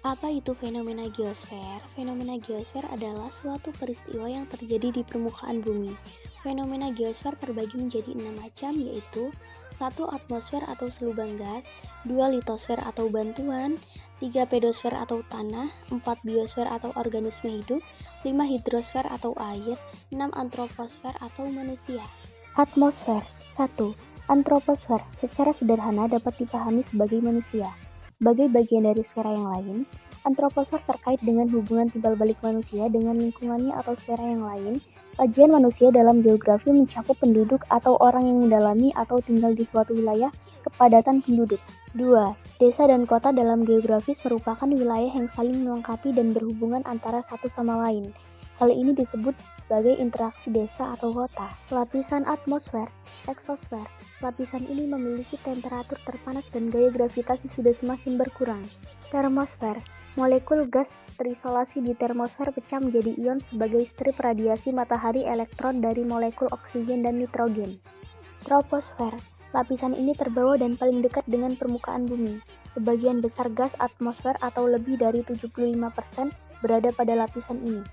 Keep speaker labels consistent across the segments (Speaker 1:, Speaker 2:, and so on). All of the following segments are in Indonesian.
Speaker 1: Apa itu fenomena geosfer? Fenomena geosfer adalah suatu peristiwa yang terjadi di permukaan bumi. Fenomena geosfer terbagi menjadi 6 macam, yaitu 1. Atmosfer atau selubang gas, 2. Litosfer atau bantuan, 3. Pedosfer atau tanah, 4. Biosfer atau organisme hidup, 5. Hidrosfer atau air, 6. Antroposfer atau manusia.
Speaker 2: Atmosfer 1. Antroposfer secara sederhana dapat dipahami sebagai manusia. Sebagai bagian dari sfera yang lain, antroposfer terkait dengan hubungan timbal balik manusia dengan lingkungannya atau sfera yang lain. Kajian manusia dalam geografi mencakup penduduk atau orang yang mendalami atau tinggal di suatu wilayah kepadatan penduduk. 2. Desa dan kota dalam geografis merupakan wilayah yang saling melengkapi dan berhubungan antara satu sama lain. Hal ini disebut sebagai interaksi desa atau kota. Lapisan atmosfer, eksosfer. Lapisan ini memiliki temperatur terpanas dan gaya gravitasi sudah semakin berkurang. Termosfer. Molekul gas terisolasi di termosfer pecah menjadi ion sebagai strip radiasi matahari elektron dari molekul oksigen dan nitrogen. Troposfer. Lapisan ini terbawa dan paling dekat dengan permukaan bumi. Sebagian besar gas atmosfer atau lebih dari 75% berada pada lapisan ini.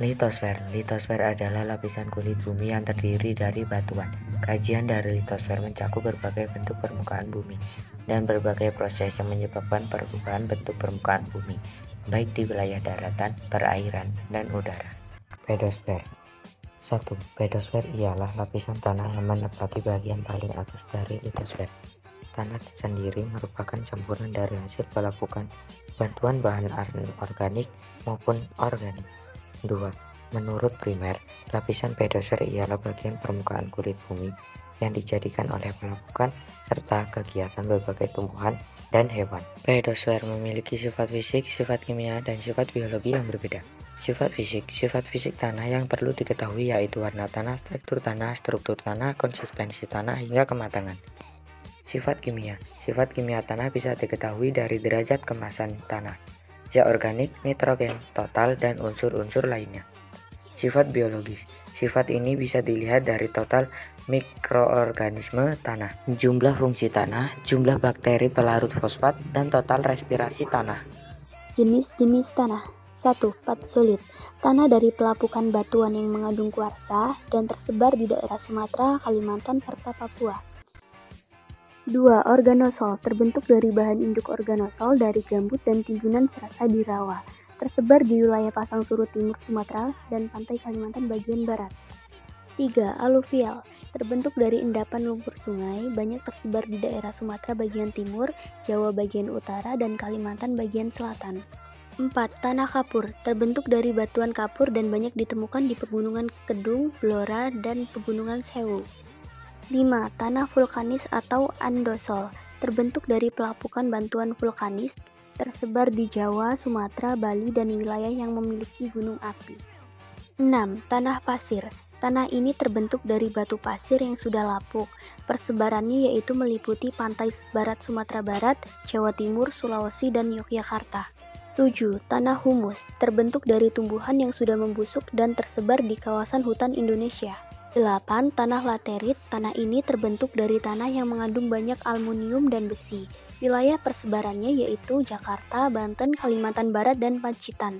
Speaker 3: Litosfer. Litosfer adalah lapisan kulit bumi yang terdiri dari batuan. Kajian dari litosfer mencakup berbagai bentuk permukaan bumi dan berbagai proses yang menyebabkan perubahan bentuk permukaan bumi, baik di wilayah daratan, perairan, dan udara. Pedosfer. 1. Pedosfer ialah lapisan tanah yang menepati bagian paling atas dari litosfer. Tanah sendiri merupakan campuran dari hasil pelapukan bantuan bahan organik maupun organik. 2. Menurut primer, lapisan pedosfer ialah bagian permukaan kulit bumi yang dijadikan oleh pelapukan serta kegiatan berbagai tumbuhan dan hewan. Pedosfer memiliki sifat fisik, sifat kimia, dan sifat biologi yang berbeda. Sifat fisik tanah yang perlu diketahui yaitu warna tanah, tekstur tanah, struktur tanah, konsistensi tanah, hingga kematangan. Sifat kimia tanah bisa diketahui dari derajat kemasan tanah, zat organik, nitrogen, total, dan unsur-unsur lainnya. Sifat biologis. Sifat ini bisa dilihat dari total mikroorganisme tanah, jumlah fungsi tanah, jumlah bakteri pelarut fosfat, dan total respirasi tanah.
Speaker 1: Jenis-jenis tanah. 1. Patsolit. Tanah dari pelapukan batuan yang mengandung kuarsa dan tersebar di daerah Sumatera, Kalimantan, serta Papua. 2. Organosol. Terbentuk dari bahan induk organosol dari gambut dan timbunan serasa di rawa. Tersebar di wilayah Pasang Surut Timur Sumatera dan pantai Kalimantan bagian barat. 3. Aluvial. Terbentuk dari endapan lumpur sungai, banyak tersebar di daerah Sumatera bagian timur, Jawa bagian utara, dan Kalimantan bagian selatan. 4. Tanah kapur. Terbentuk dari batuan kapur dan banyak ditemukan di pegunungan Kedung, Blora, dan pegunungan Sewu. 5. Tanah vulkanis atau andosol. Terbentuk dari pelapukan bantuan vulkanis, tersebar di Jawa, Sumatera, Bali, dan wilayah yang memiliki gunung api. 6. Tanah pasir. Tanah ini terbentuk dari batu pasir yang sudah lapuk. Persebarannya yaitu meliputi pantai barat Sumatera Barat, Jawa Timur, Sulawesi, dan Yogyakarta. 7. Tanah humus. Terbentuk dari tumbuhan yang sudah membusuk dan tersebar di kawasan hutan Indonesia. 8. Tanah laterit. Tanah ini terbentuk dari tanah yang mengandung banyak aluminium dan besi. Wilayah persebarannya yaitu Jakarta, Banten, Kalimantan Barat, dan Pacitan.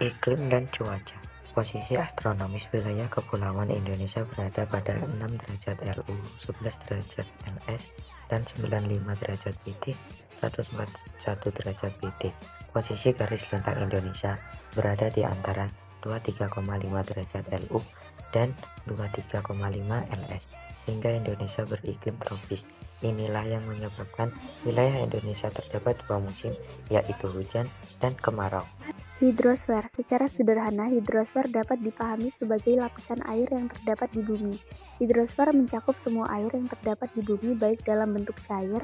Speaker 3: Iklim dan cuaca. Posisi astronomis wilayah kepulauan Indonesia berada pada 6 derajat LU, 11 derajat LS, dan 95 derajat PT, 141 derajat PT. Posisi garis lintang Indonesia berada di antara 23,5 derajat LU dan 23,5 LS, sehingga Indonesia beriklim tropis. Inilah yang menyebabkan wilayah Indonesia terdapat dua musim, yaitu hujan dan kemarau.
Speaker 2: Hidrosfer. Secara sederhana, hidrosfer dapat dipahami sebagai lapisan air yang terdapat di bumi. Hidrosfer mencakup semua air yang terdapat di bumi baik dalam bentuk cair,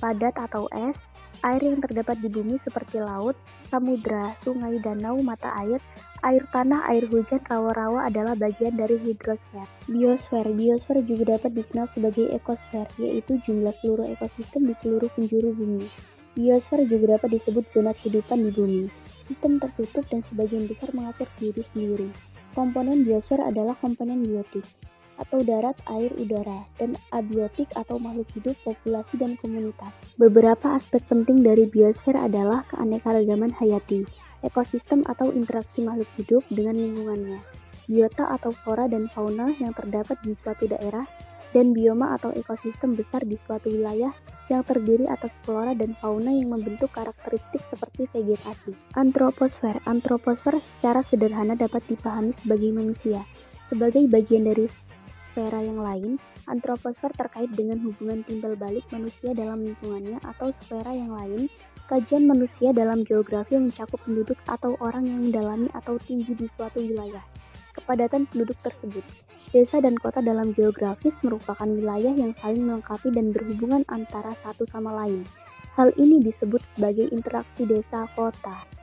Speaker 2: padat atau es, air yang terdapat di bumi seperti laut, samudra, sungai, danau, mata air tanah, air hujan, rawa-rawa adalah bagian dari hidrosfer. Biosfer. Biosfer juga dapat dikenal sebagai ekosfer, yaitu jumlah seluruh ekosistem di seluruh penjuru bumi. Biosfer juga dapat disebut zona kehidupan di bumi. Sistem tertutup dan sebagian besar mengatur diri sendiri. Komponen biosfer adalah komponen biotik. atau darat, air, udara, dan abiotik atau makhluk hidup, populasi, dan komunitas. Beberapa aspek penting dari biosfer adalah keanekaragaman hayati, ekosistem atau interaksi makhluk hidup dengan lingkungannya, biota atau flora dan fauna yang terdapat di suatu daerah, dan bioma atau ekosistem besar di suatu wilayah yang terdiri atas flora dan fauna yang membentuk karakteristik seperti vegetasi. Antroposfer. Antroposfer secara sederhana dapat dipahami sebagai manusia. Sebagai bagian dari sfera yang lain, antroposfer terkait dengan hubungan timbal balik manusia dalam lingkungannya atau sfera yang lain, kajian manusia dalam geografi yang mencakup penduduk atau orang yang mendalami atau tinggi di suatu wilayah. Kepadatan penduduk tersebut. Desa dan kota dalam geografis merupakan wilayah yang saling melengkapi dan berhubungan antara satu sama lain. Hal ini disebut sebagai interaksi desa-kota.